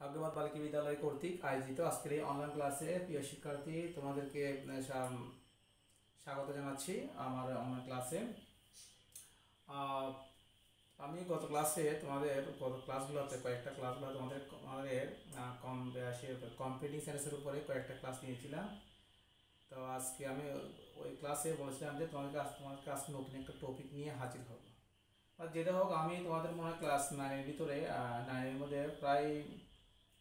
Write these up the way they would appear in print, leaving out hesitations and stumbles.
আব্দুল বালিকা বিদ্যালয় কর্তৃক আয়োজিত আজকের এই অনলাইন ক্লাসে প্রিয় শিক্ষার্থী তোমাদেরকে স্বাগত জানাচ্ছি আমার অনলাইন ক্লাসে। আমি গত ক্লাসগুলোতে কয়েকটা ক্লাসগুলো তোমাদের কম্পিউটিং সায়েন্সের উপরে কয়েকটা ক্লাস নিয়েছিলাম। তো আজকে আমি ওই ক্লাসে বলেছিলাম যে তোমাদের আজকে নতুন একটা টপিক নিয়ে হাজির হব। আর যেটা হোক, আমি তোমাদের মনে হয় ক্লাস 9-এর ভিতরে 9-এর মধ্যে প্রায়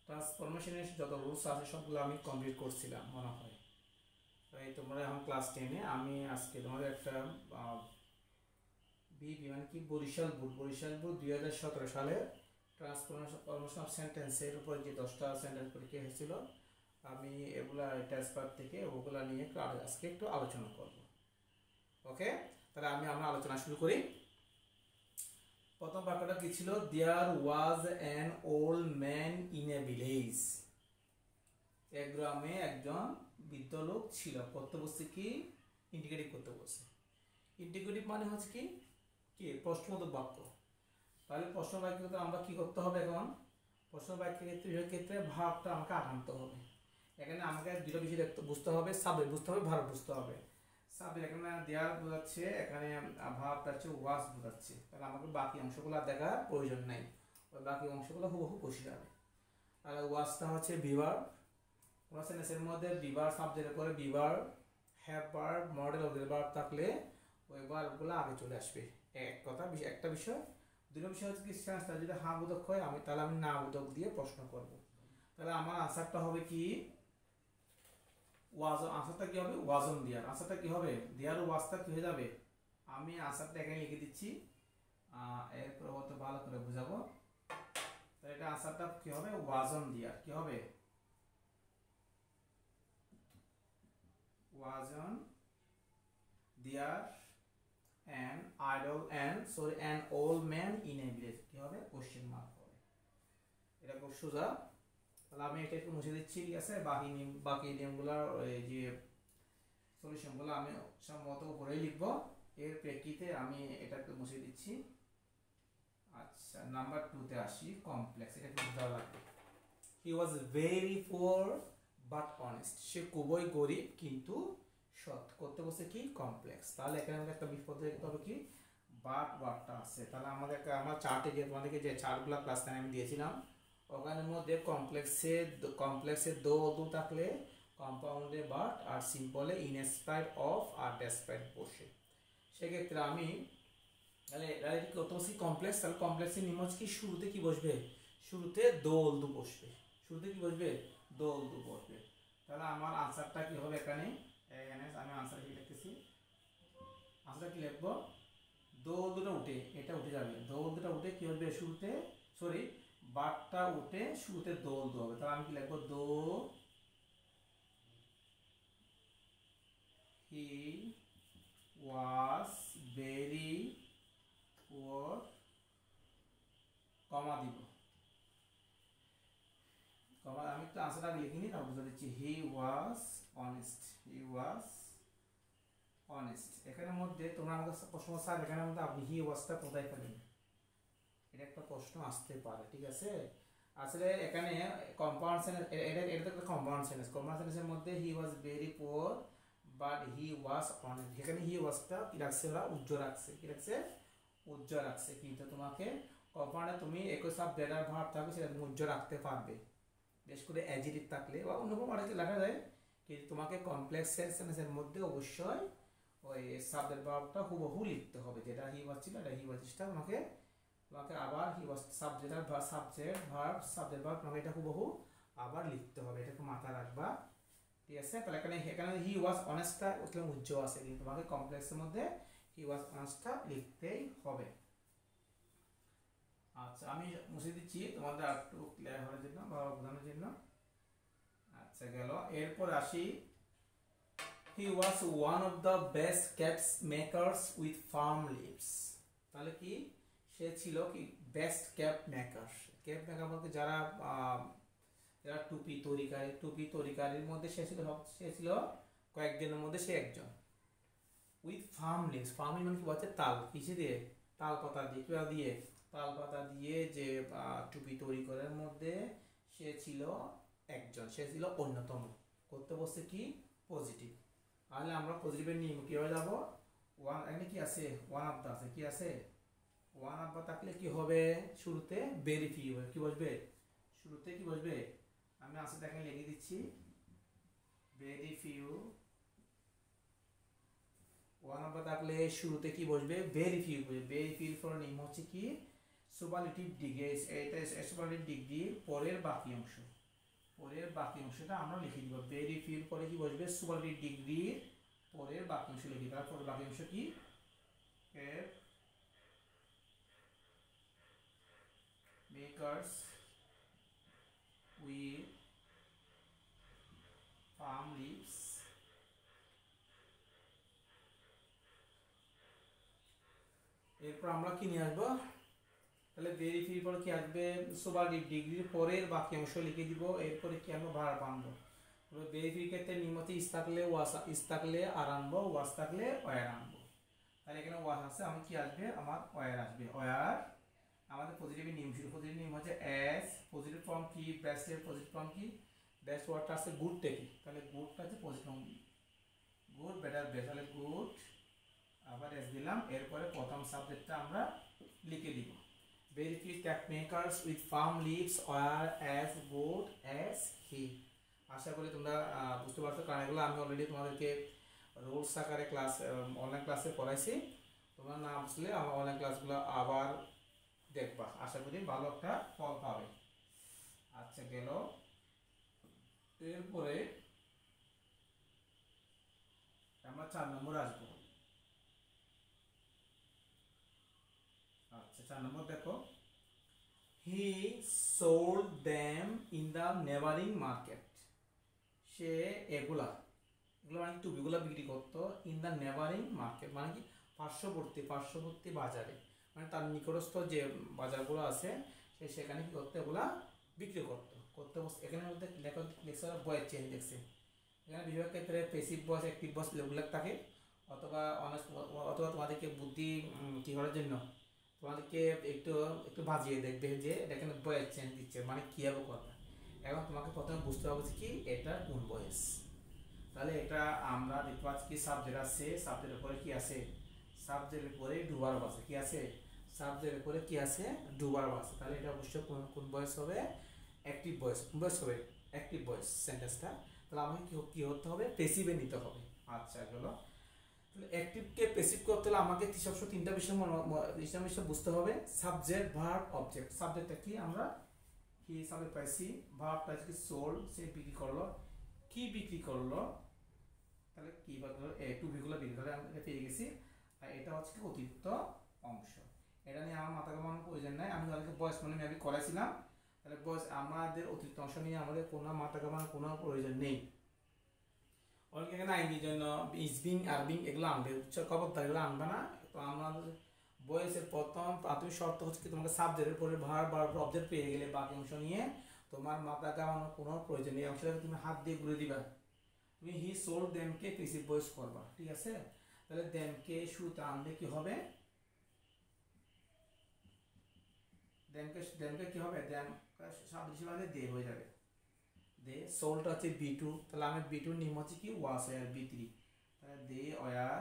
ট্রান্সফরমেশনের যত রুলস আছে সবগুলো আমি কমপ্লিট করছিলাম মনে হয়। তাই তোমরা এখন ক্লাস 10-এ আমি আজকে তোমাদের একটা বরিশাল বোর্ড 2017 সালে ট্রান্সফরমেশন অফ সেন্টেন্সের উপর যে 10টা সেন্টেন্স পরীক্ষা হয়েছিল, আমি এগুলা টেস্ট পেপার থেকে ওগুলা নিয়ে আজকে একটু আলোচনা করব। ওকে, তাহলে আমরা আলোচনা শুরু করি। প্রথম বাক্যটা কি ছিল? There was an old man in a village. এক গ্রামে একজন বৃদ্ধ লোক ছিল। করতে বসছে কি? ইন্ডিকেটিভ করতে বসছে। ইন্ডিকেটিভ মানে হচ্ছে কি কি প্রশ্নবোধক বাক্য। তাহলে প্রশ্ন বাক্যতে আমরা কি করতে হবে? এখন প্রশ্ন বাক্যের ক্ষেত্রে ভাবটা আমাকে আনতে হবে। এখানে আমাকে দুটো বিষয় বুঝতে হবে, সাবজেক্ট বুঝতে হবে, ভার্ব বুঝতে হবে। সাবজেক্ট এখানে দেয়ার বোঝাচ্ছে, এখানে ভাবটা হচ্ছে ওয়াজ বোঝাচ্ছে। তাহলে আমাকে বাকি অংশগুলো দেখার প্রয়োজন নেই, ওই বাকি অংশগুলো হুবহু বসে যাবে। তাহলে ওয়াজটা হচ্ছে বিভার। কোনো সেন্টেন্সের মধ্যে বিভার সাবজেক্টের পরে বিভার, have verb, modal of verb থাকলে ওই ভার্বগুলো আগে চলে আসবে। একটা বিষয়। দুই বিষয় হচ্ছে কি, সেন্টেন্সটা যদি হ্যাঁ বোধক হয় তাহলে আমি না বোধক দিয়ে প্রশ্ন করব। তাহলে আমার আনসারটা হবে কি? ওয়াজন। আনসারটা কি হবে? ওয়াজন দেয়ার। আনসারটা কি হবে? দেয়ার ওয়াজটা কি হয়ে যাবে? আমি আনসারটা এখানে লিখে দিচ্ছি, এরপর হয়তো ভালো করে বুঝাবো। তো এটা আনসারটা কি হবে? ওয়াজন দেয়ার। কি হবে? ওয়াজন দেয়ার an old man in a village। কি হবে? কোশ্চেন মার্ক হবে। এটা খুব সোজা। তাহলে আমি এটা একটু মুছে দিচ্ছি, ঠিক আছে? বাকি নিয়মগুলো, এই যে সলিউশনগুলো আমি সম্ভবত উপরেই লিখবো। এর প্রেক্ষিতে আমি এটা একটু মুছে দিচ্ছি। আচ্ছা, নাম্বার 2-তে আসি। কমপ্লেক্স। এটা একটু বুঝতে লাগবে। He was very poor but honest. সে খুবই গরিব কিন্তু সৎ। করতে বসে কি? কমপ্লেক্স। তাহলে এখানে আমাদের একটা বিপদ দেখতে হবে কি? বাট ওয়ার্ডটা আছে। তাহলে আমার চার্টে যে তোমাদেরকে যে চার্টগুলো ক্লাস 9 আমি দিয়েছিলাম, ওখানের মধ্যে কমপ্লেক্সে দো থাকলে কম্পাউন্ডে বাট, আর সিম্পলে ইনস্পাইট অফ আর ডেসপাইট বসে। সেক্ষেত্রে আমি তাহলে কমপ্লেক্স, তাহলে কমপ্লেক্সের নিয়ম হচ্ছে কি? শুরুতে কি বসবে? শুরুতে দো বসবে। শুরুতে কি বসবে? দো বসবে। তাহলে আমার আনসারটা কি হবে? এখানে আমি আনসার কি লিখতেছি, আনসারটা কি লিখবো? দুটো উঠে এটা উঠে যাবে। দুটো উঠে কি হবে? শুরুতে বাটটা উঠে শুরুতে দোল হবে। তাহলে আমি কি লিখবো? হি ওয়াজ ভেরি পুয়ার, কমা দিব। আমি একটু আনসারটা লিখিনি, তাও বুঝে দিচ্ছি। হি ওয়াজ অনেস্ট। এখানের মধ্যে তোমরা আমাকে প্রশ্ন স্যার এখানের মধ্যে আপনি হি ওয়াজটা কোথায় পেলেন? এটা একটা প্রশ্ন আসতে পারে, ঠিক আছে? আসলে এখানে কম্পাউন্ড সেন্টেন্স, এটা একটা কম্পাউন্ড সেন্টেন্সের মধ্যে he was very poor but he was honest. এখানে হি ওয়াজটা কি রাখছে? ওরা উজ্জ্বল রাখছে। কিন্তু তোমাকে কম্পাউন্ডে তুমি একই সাবজেক্ট আর ভার্ব থাকবে, সেটা তুমি উজ্জ্বল রাখতে পারবে। বেশ করে অ্যাডজেক্টিভ থাকলে বা অন্য কোনো অনেকে লেখা যায়, কিন্তু তোমাকে কমপ্লেক্স সেন্টেন্সের মধ্যে অবশ্যই ওই সাবজেক্ট ভার্বটা হুবহু লিখতে হবে। যেটা হি ওয়াজ ছিল, এটা হি ওয়াজটা তোমাকে আবার হি ওয়াজ সাবজেক্ট ভার্ব তোমাকে এটা হুবহু আবার লিখতে হবে। এটা একটু মাথায় রাখবা, ঠিক আছে? তাহলে এখানে হি ওয়াজ অনেস্টটা উজ্জ্বল আছে, কিন্তু তোমাকে কমপ্লেক্সের মধ্যে হি ওয়াজ অনেস্টটা লিখতেই হবে। আচ্ছা, আমি মুছে দিচ্ছি তোমাদের একটু ক্লিয়ার হওয়ার জন্য বা বোঝানোর জন্য। আচ্ছা, গেল। এরপর আসি, he was one of the best caps makers with firm leaves. তাহলে কি? সে ছিল কি? Best cap maker. Cap maker বলতে যারা টুপি তৈরিকারীর মধ্যে সে ছিল কয়েকজনের মধ্যে সে একজন। With firm leaves. ফার্ম মানে কি বলছে? তাল। কিসে দিয়ে? তাল পাতা দিয়ে। কিবা দিয়ে? তাল পাতা দিয়ে যে টুপি তৈরি করার মধ্যে সে ছিল একজন, সে ছিল অন্যতম। করতে বসছে কি পজিটিভ। তাহলে আমরা পজিটিভের নিয়ম কিভাবে যাবো? ওয়ান এখানে কি আছে? ওয়ান অফ দা আছে, কি আছে? ওয়ান অফ দা থাকলে কি হবে? শুরুতে ভেরি ফিউ কি বসবে? শুরুতে কি বসবে? আমি আছে এখানে লিখে দিচ্ছি very few. One of the থাকলে শুরুতে কি বসবে? ভেরি ফিউ বসবে। ভেরি ফিউ ফর নিয়ম হচ্ছে কি সুপারলেটিভ ডিগ্রি। এটা সুপারলেটিভ ডিগ্রি পরের বাকি অংশ, পরের বাকি অংশটা আমরা লিখে দিব। ভেরি ফিউ পরে কি বসবে? সুপারলেটিভ ডিগ্রির পরের বাকি অংশ লিখে দেওয়ার পরের বাকি অংশ কি? মেকার্স উইথ ফার্ম লিভস এরপর আমরা কি নিয়ে আসবো? তাহলে ভেরি ফিউ পরে কি আসবে? সুপারলেটিভ ডিগ্রির পরের বাকি অংশ লিখে দিব। এরপরে কি আনবো? ভার্ব আনবো। ভেরি ফিউ ক্ষেত্রে নিয়মিত ইস থাকলে ওয়াস, ইস থাকলে আর আনবো, ওয়াস থাকলে ওয়ার আনবো। তাহলে এখানে ওয়াস আছে, আমি কি আসবে? আমার ওয়ার আসবে। ওয়ার আমাদের পজিটিভের নিয়ম ছিল। পজিটিভ নিয়ম হচ্ছে এস, পজিটিভ ফর্ম কি? বেস্টের পজিটিভ ফর্ম কি? বেস্ট ওয়ার্ডটা আছে গুড থেকে, তাহলে গুডটা হচ্ছে positive form. Good, better, best. তাহলে গুড আবার এস দিলাম। এরপরে প্রথম সাবজেক্টটা আমরা লিখে দিব। Very few makers with firm leaves were as good as he. আশা করি তোমরা বুঝতে পারছো, কারণ এগুলো আমি অলরেডি তোমাদেরকে রুলস আকারে ক্লাস অনলাইন ক্লাসে পড়াইছি। তোমরা না বুঝলে আমার অনলাইন ক্লাসগুলো আবার দেখবা, আশা করি ভালো একটা ফল পাবে। আচ্ছা গেল। এরপরে আমরা 4 নম্বর আসবো। আচ্ছা 4 নম্বর দেখো, he sold them in the neighbouring market. সে এগুলা মানে টুপিগুলা বিক্রি করতো ইন দ্য নেবারিং মার্কেট, মানে কি পার্শ্ববর্তী বাজারে, মানে তার নিকটস্থ যে বাজারগুলো আছে সে সেখানে কি করতো? এগুলা বিক্রি করতে। এখানের মধ্যে লেখা বয়েস চেঞ্জ দেখছে। এখানে বেশিরভাগ ক্ষেত্রে পেসিভ ভয়েস, অ্যাক্টিভ ভয়েস এগুলো থাকে। অথবা তোমাদেরকে বুদ্ধি কি করার জন্য তোমাদেরকে একটু একটু বাজিয়ে দেখবে যে এখানে বয়েস চেঞ্জ দিচ্ছে, মানে কীভাবে কথা। এখন তোমাকে প্রথমে বুঝতে হবে কি এটা কোন বয়েস। তাহলে এটা আমরা দেখতে পাচ্ছি কি সাবজেক্ট আছে, সাবজেক্টের উপরে কি আছে? সাবজেক্টের উপরে ডুবার আছে, কি আছে? সাবজেক্টের উপরে কি আছে? ডুবার আছে। তাহলে এটা অবশ্যই কোন বয়েস হবে? Active voice. কোন বয়েস হবে? অ্যাক্টিভ ভয়েস সেন্টেন্সটা। তাহলে আমাকে কি হতে হবে? পেসিভে নিতে হবে। আচ্ছা গেল। তাহলে অ্যাক্টিভকে পেসিভ করতে হলে আমাকে সবসময় তিনটা বিষয় বুঝতে হবে। Subject, verb, object. সাবজেক্টটা কি? আমরা কি সাবজেক্ট পাইছি। ভার্বটা কি? সোল্ড, সে বিক্রি করলো। কি বিক্রি করলো? তাহলে কি বলতো? টুপিগুলো বিক্রি করে আমরা পেয়ে গেছি। আর এটা হচ্ছে অতিরিক্ত অংশ। এটা নিয়ে আমার মাথা ঘামানোর প্রয়োজন নাই, আমি তাদেরকে বয়স মানে আমি করাইছিলাম। তাহলে বয়স আমাদের অতিরিক্ত অংশ নিয়ে আমাদের কোনো মাথা ঘামানোর কোনো প্রয়োজন নেই। অনেকে এখানে আইনের জন্য ইসবিং আরবিং এগুলো আনবে, খবরদার এগুলো আনবে না। তো আমাদের বয়সের প্রথম প্রাথমিক শর্ত হচ্ছে কি তোমাকে সাবজেক্টের পরে ভার্ব বা অবজেক্ট পেয়ে গেলে বাকি অংশ নিয়ে তোমার মাথা ঘামানোর কোনো প্রয়োজন নেই। অংশটাকে তুমি হাত দিয়ে ঘুরে দিবা। তুমি হি সোল্ড দেমকে পেসিভ ভয়েস করবা, ঠিক আছে? তাহলে দেমকে শুরুতে আনলে কি হবে? দেমকে কি হবে? দেম সাবজেক্ট হিসেবে দে হয়ে যাবে। দে সোল্ডটা হচ্ছে বি2, তাহলে আমি বি2 নিয়ম হচ্ছে কি ওয়াস ওয়ার বি3। তাহলে দে ওয়ার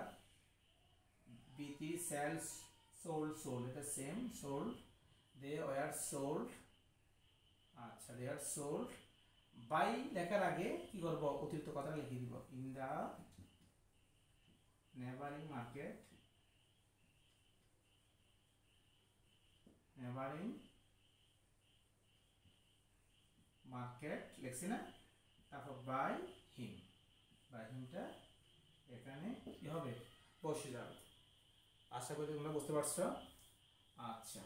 বি3 সেলস সোল্ড এটা same sold. They were sold. আচ্ছা দে আর সোল্ড বাই লেখার আগে কি করব? অতিরিক্ত কথাটা লিখে দিব। In the neighbouring market, neighbouring market লিখছি না? তারপর বাই হিম, বাই হিমটা এখানে কি হবে? বসে যাবে। আশা করি তোমরা বুঝতে পারছো। আচ্ছা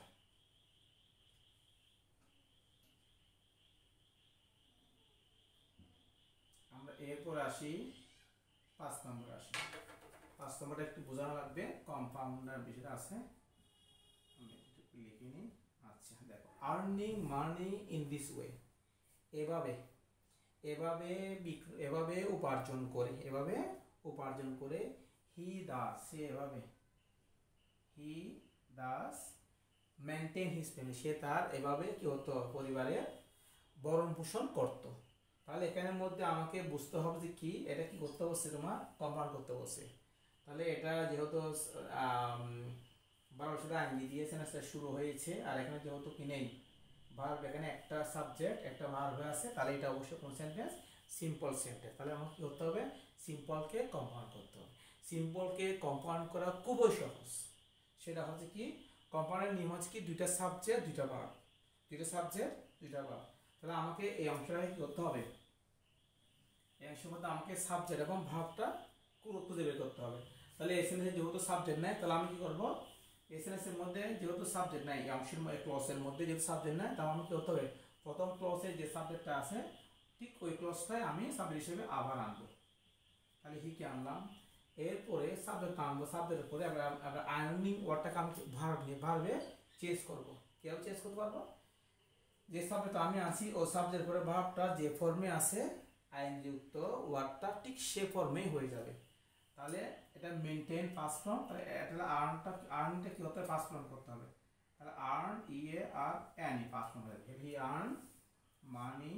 আমরা এরপর আসি 5 নম্বর আসি। 5 নম্বরটা একটু বোঝানো লাগবে, কম্পাউন্ডার বিষয়টা আছে, আমি একটু লিখে নিই। আচ্ছা দেখো, earning money in this way, এভাবে এভাবে এভাবে উপার্জন করে, এভাবে উপার্জন করে। হি দাস, সে এভাবে, হি দাস মেনটেন হিজ ফ্যামিলি, সে তার এভাবে কি হতো পরিবারে ভরণ পোষণ করতো। তাহলে এখানের মধ্যে আমাকে বুঝতে হবে যে কি এটা কি করতে বসছে, তোমার কম্পাউন্ড করতে বসছে। তাহলে এটা যেহেতু 12 সাথে আইনজি দিয়েছেন, সেটা শুরু হয়েছে, আর এখানে যেহেতু কি নেই ভার্ব, এখানে একটা সাবজেক্ট একটা ভার্ব আছে, তাহলে এটা অবশ্যই কোন সেন্টেন্স, সিম্পল সেন্টেন্স। তাহলে আমাকে কি করতে হবে, সিম্পলকে কম্পাউন্ড করতে হবে। সিম্পলকে কম্পাউন্ড করা খুবই সহজ। সেটা হচ্ছে কি, কম্পাউন্ডের নিয়ম হচ্ছে কি দুইটা সাবজেক্ট দুইটা ভার্ব, দুইটা সাবজেক্ট দুইটা ভার্ব। তাহলে আমাকে এই অংশটা কি করতে হবে, এই অংশের মধ্যে আমাকে সাবজেক্ট এবং ভার্বটা খুঁজে বের করতে হবে। তাহলে এসএনএস যেহেতু সাবজেক্ট নাই, তাহলে আমি কি করব, এসএনএস এর মধ্যে যেহেতু সাবজেক্ট নাই, এই অংশের ক্লজের মধ্যে যেহেতু সাবজেক্ট নাই, তাহলে আমি কি করতে হবে, প্রথম ক্লজে যে সাবজেক্টটা আছে ঠিক ওই ক্লজটাই আমি সাবজেক্ট হিসেবে আবার আনবো। তাহলে হি কে আনলাম, এরপরে সাবজেক্ট আনবো, সাবজেক্টের পরে আমরা আর্নিং ওয়ার্ডটাকে আমি ভার্ব নিয়ে ভার্বে চেঞ্জ করবো। কেউ চেঞ্জ করতে পারবো, যে সাবজেক্ট আমি আছি ও সাবজেক্ট পরে ভার্বটা যে ফর্মে আছে আইনযুক্ত ওয়ার্ডটা ঠিক সে ফর্মেই হয়ে যাবে। তাহলে এটা মেইনটেইন পাস্ট ফর্ম, তাহলে এটা আর্নটা কি হতে হবে, পাস্ট ফর্ম করতে হবে। তাহলে আর্ন EARN পাস্ট ফর্ম হবে, he earn money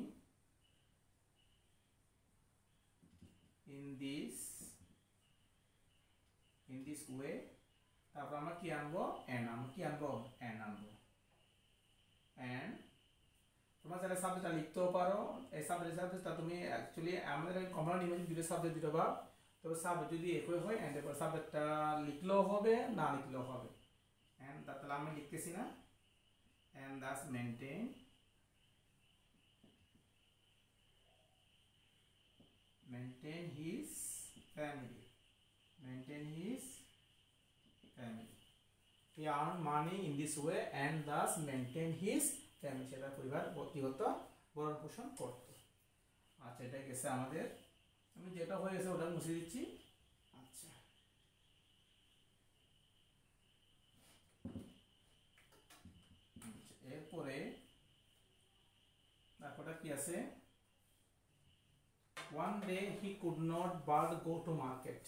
in this way. তারপর আমরা কি আনবো, এন আনবো, কি আনবো, এন আনবো। এন্ড তোমরা যারা সাবজেক্টটা লিখতেও পারো, এই সাবজেক্টটা তুমি অ্যাকচুয়ালি আমাদের কমন ইমেজ দুটো সাবজেক্ট দুটো ভাব, তবে সাবজেক্ট যদি একই হয় এন্ড এরপর সাবজেক্টটা লিখলেও হবে না লিখলেও হবে। এন্ড তাহলে আমি লিখতেছি না, and thus maintain his family, maintain his family. He earned money in this way and thus maintain his family, সেটা পরিবার কি হতো, ভরণ পোষণ করতো। আচ্ছা এটা গেছে আমাদের, আমি যেটা হয়ে গেছে ওটা মুছে দিচ্ছি। আচ্ছা এরপরে তারপরটা কি আছে, one day he could not but go to market,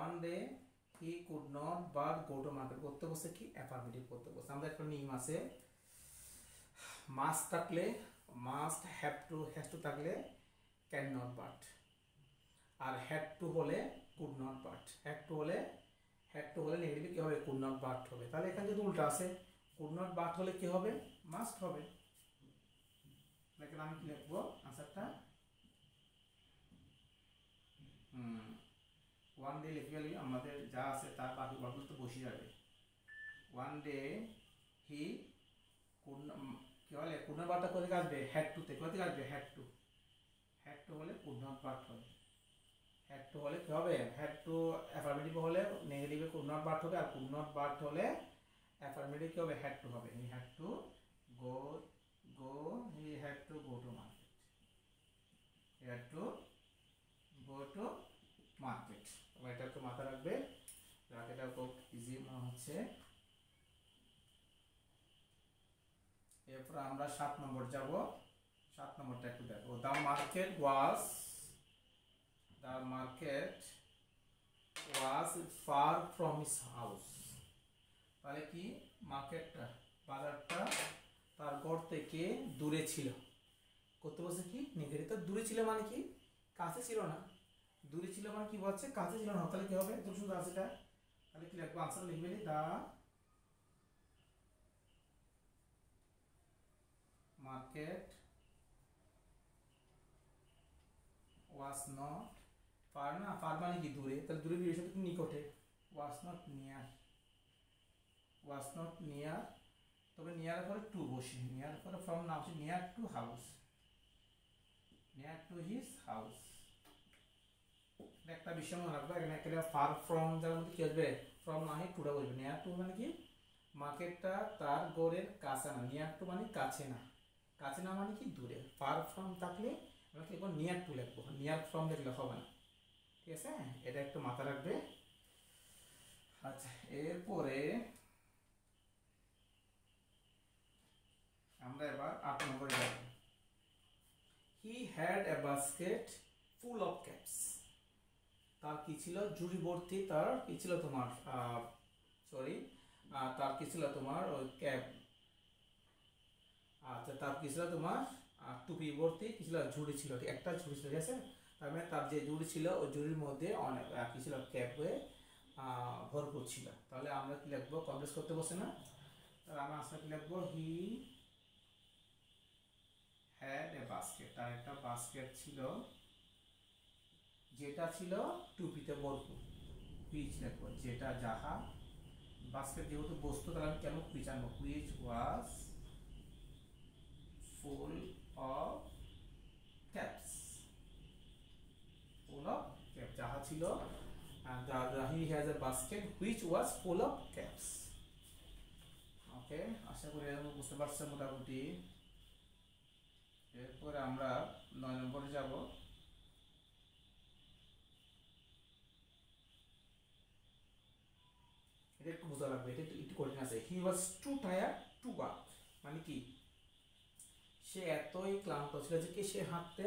one day he could not but go to market করতে বসে কি অ্যাফার্মেটিভ করতে বসে। আমাদের একটা নিয়ম আছে, মাস্ট থাকলে মাস্ট, হ্যাভ টু থাকলে ক্যান নট বাট, আর হ্যাড টু হলে could not but. Had to হলে নেগেটিভ কি হবে, কুড নট বাট হবে। তাহলে এখানে যদি উল্টা আছে, কুড নট বাট হলে কি হবে, মাস্ট হবে। দেখেন আমি কি লিখবো আনসারটা, ওয়ান ডে লিখে গেলে আমাদের যা আছে তার বাকি ওয়ার্ডগুলো তো বসে যাবে। ওয়ান ডে হি কি বলে, কুড নট বাটটা কোথা থেকে আসবে, হ্যাড টু থেকে, কোথা থেকে আসবে, হ্যাড টু হলে কুড নট বাট হবে। হ্যাড টু হলে কি হবে, হ্যাড টু অ্যাফার্মেটিভ হলে নেগেটিভে কুড নট বাট হবে, আর কুড নট বাট হলে অ্যাফার্মেটিভ কি হবে, হ্যাড টু হবে। He had to go he had to go to market, he had to go to market. এটা একটু মাথায় রাখবে, এটা খুব ইজি মনে হচ্ছে। এরপর আমরা 7 নম্বর যাব, 7 নম্বরটা একটু দেখো। The market was far from his house. তাহলে কি, মার্কেটটা বাজারটা তার ঘর থেকে দূরে ছিল। কত বলছে কি নেগেটিভ, তো দূরে ছিল মানে কি কাছে ছিল না, দূরে ছিল মানে কি বলছে কাছে ছিল না। তাহলে কি হবে, তুমি শুধু আছে এটা, তাহলে কি লিখবো, আনসার লিখবে the market was not far, না ফার মানে কি দূরে, তাহলে দূরে বিশেষ সাথে নিকটে, ওয়াজ নট নিয়ার, তবে নিয়ার পরে টু বসে, নিয়ার পরে ফ্রম না বসে, নিয়ার টু হিজ হাউস। একটা বিষয় মনে রাখবে, এখানে একটা ফার ফ্রম যার মধ্যে কি আসবে, ফ্রম না হয় টুটা বলবে। নিয়ার টু মানে কি, মার্কেটটা তার গড়ের কাছে না, নিয়ার টু মানে কাছে না, কাছে না মানে কি দূরে। ফার ফ্রম থাকলে আমরা কি করবো, নিয়ার টু লিখবো, নিয়ার ফ্রম লিখলে হবে না, ঠিক আছে, এটা একটু মাথা রাখবে। আচ্ছা এরপরে আমরা এবার 8 নম্বরে যাব। He had a basket full of caps. তার কি ছিল, ঝুড়ি ভর্তি তার কি ছিল তোমার তার কি ছিল তোমার ওই ক্যাপ, আচ্ছা তার কি ছিল তোমার টুপি ভর্তি কি ছিল, ঝুড়ি ছিল, একটা ঝুড়ি ছিল, ঠিক আছে। তার মানে তার যে ঝুড়ি ছিল ওই ঝুড়ির মধ্যে অনেক কি ছিল, ক্যাপ হয়ে ভরপুর ছিল। তাহলে আমরা কি লিখবো, কমপ্লেক্স করতে বসে না, তাহলে আমরা আসলে কি লিখবো, হি হ্যাড এ বাস্কেট, তার একটা বাস্কেট ছিল যেটা ছিল টুপিতে ভরপুর, হুইচ লিখবো, যেটা যাহা, বাস্কেট যেহেতু বস্তু তাহলে আমি কেন হুইচ আনবো, which was full of caps, full of cap, যাহা ছিল, he has a basket which was full of caps. ওকে, আশা করি বুঝতে পারছেন মোটামুটি। এরপরে আমরা 9 নম্বরে যাব। এটা একটু বোঝা লাগবে, এটা একটু কঠিন আছে। হি ওয়াজ টু টায়ার্ড টু ওয়াক, মানে কি সে এতই ক্লান্ত ছিল যে কি সে হাঁটতে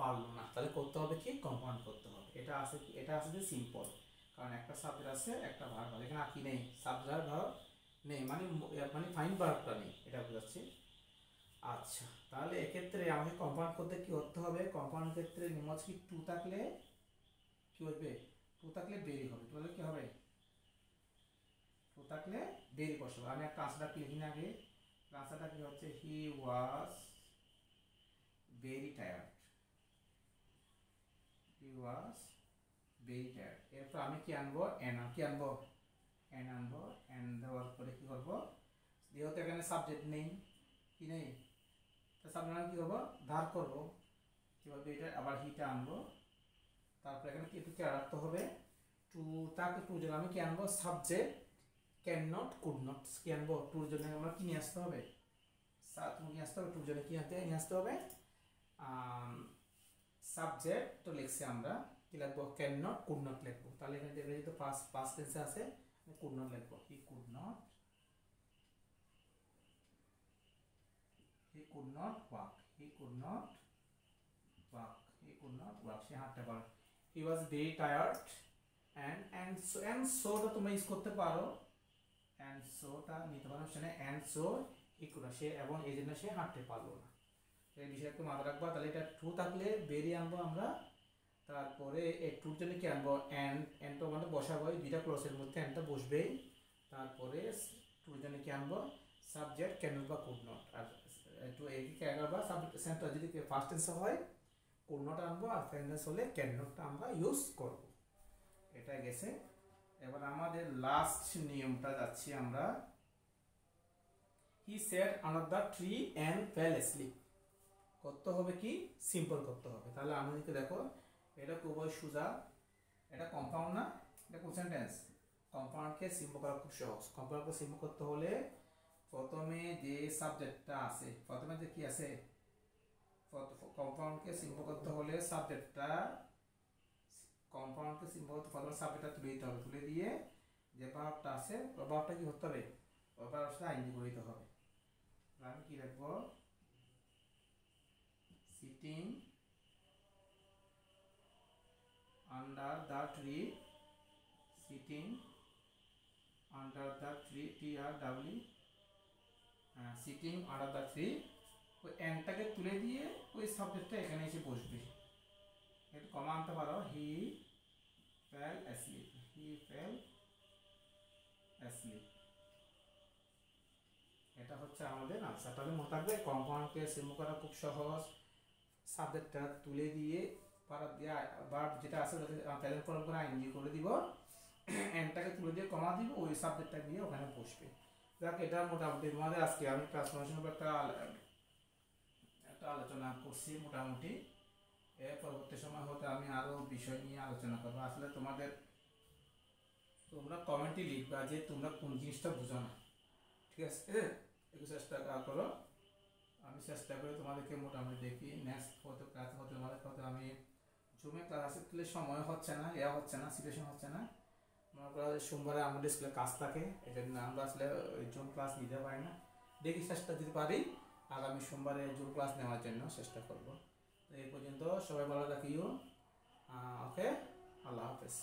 পারলো না। তাহলে করতে হবে কি, কম্পাউন্ড করতে হবে। এটা আছে যে সিম্পল, কারণ একটা সাবজেক্ট আছে একটা ভার্ব আছে, এখানে কি নেই, সাবজেক্ট ভার্ব নেই, মানে ফাইন ভার্বটা নেই, এটা বোঝাচ্ছি। আচ্ছা, তাহলে এক্ষেত্রে আমাকে কম্পাউন্ড করতে কি করতে হবে, কম্পাউন্ড ক্ষেত্রে নিমজ কি টু থাকলে কি হবে, টু থাকলে বেরি হবে, তাহলে কি হবে, টু থাকলে বেরি বসাবো। আমি একটা আনসারটা কি লিখি না আগে, আনসারটা কি হচ্ছে, he was very tired, he was very tired. এরপর আমি কি আনবো, কি আনবো, এন আনবো, এন দেওয়ার পরে কি করবো, যেহেতু এখানে সাবজেক্ট নেই, কি নেই, তো সাবজেক্ট কি করবো, ধার করবো, কিভাবে, এটা আবার হিটা আনবো, তারপরে এখানে কি টুকে রাখতে হবে, টু, তাকে টু জন্য আমি কি আনবো, subject can not, could not, কি আনবো, টুর জন্য আমরা কি নিয়ে আসতে হবে, তুমি নিয়ে আসতে হবে, টুর জন্য কি নিয়ে আসতে হবে, সাবজেক্ট তো লিখছি আমরা, কি লিখবো, ক্যান নট, কুড নট লিখবো। তাহলে এখানে দেখবে যেহেতু পাস্ট টেন্সে আছে, কুড নট লিখবো, he could not, he could not walk, he could not walk, he could not walk, সে হাঁটতে পারে। He was very tired, and so টা তোমরা ইউজ করতে পারো, and so টা নিতে পারো, সেখানে and so হি কুড, সে এবং এই জন্য সে হাঁটতে পারলো না, এই বিষয়ে একটু মাথায় রাখবা। তাহলে এটা টু থাকলে বেরি আনবো আমরা, তারপরে এই টুর জন্য কি আনবো, and তো মানে বসাবো, দুইটা ক্লসের মধ্যে and টা বসবেই, তারপরে টুর জন্য কি আনবো, সাবজেক্ট ক্যান নট বা কুড নট, আর একটু এই বা সাবজেক্ট সেন্টার যদি ফার্স্ট টেন্স হয় কুড নট আনবো, আর সেকেন্ড টেন্স হলে ক্যান নটটা আমরা ইউজ করব। এটা গেছে। এবার আমাদের লাস্ট নিয়মটা যাচ্ছি আমরা, he set under the tree and fell asleep, করতে হবে কি, সিম্পল করতে হবে। তাহলে আমাদেরকে দেখো, এটা খুবই সোজা, এটা কম্পাউন্ড না, এটা কোন সেন্টেন্স, কম্পাউন্ডকে সিম্পল করা খুব সহজ। কম্পাউন্ডকে সিম্পল করতে হলে প্রথমে যে সাবজেক্টটা আছে, প্রথমে যে কি আছে, কম্পাউন্ডকে সিম্পল করতে হলে সাবজেক্টটা, কম্পাউন্ডকে সিম্পল করতে প্রথমে সাবজেক্টটা তুলে দিতে হবে, তুলে দিয়ে যে ভার্বটা আছে ওই ভার্বটা কি করতে হবে, ওই ভার্বের সাথে আইএনজি করে দিতে হবে। আমি কি লিখবো, sitting under the tree, sitting under the tree, TRW, sitting under the tree, ওই এনটাকে তুলে দিয়ে ওই সাবজেক্টটা এখানে এসে বসবে, একটু কমা আনতে পারো, হি ফেল অ্যাসলিপ, হি ফেল অ্যাসলিপ, এটা হচ্ছে আমাদের আনসার। তাহলে মনে থাকবে কম্পাউন্ডকে সিম্পল করা খুব সহজ, সাবজেক্টটা তুলে দিয়ে ভার্ব যেটা আছে প্রেজেন্ট ফর্ম করে আইএনজি করে দিব, এনটাকে তুলে দিয়ে কমা দিব, ওই সাবজেক্টটা দিয়ে ওখানে বসবে। যাক, এটা মোটামুটি তোমাদের আজকে আমি ট্রান্সফরমেশন একটা আলোচনা করছি মোটামুটি। এর পরবর্তী সময় হতে আমি আরো বিষয় নিয়ে আলোচনা করবো। আসলে তোমরা কমেন্টে লিখবা যে তোমরা কোন জিনিসটা বুঝো না, ঠিক আছে, একটু চেষ্টা করো, আমি চেষ্টা করি তোমাদেরকে মোটামুটি দেখি। নেক্সট ক্লাস হতে তোমাদের সাথে আমি জুমে ক্লাস আসলে সময় হচ্ছে না, হচ্ছে না, সিচুয়েশন হচ্ছে না। মনে করো সোমবারে আমাদের স্কুলে কাজ থাকে, এই জন্য আমরা আসলে জুম ক্লাস নিতে পারি না। দেখি চেষ্টা যদি পারি আগামী সোমবারে জুম ক্লাস নেওয়ার জন্য চেষ্টা করব। তো এই পর্যন্ত সবাই ভালো থাকিও, ওকে, আল্লাহ হাফেজ।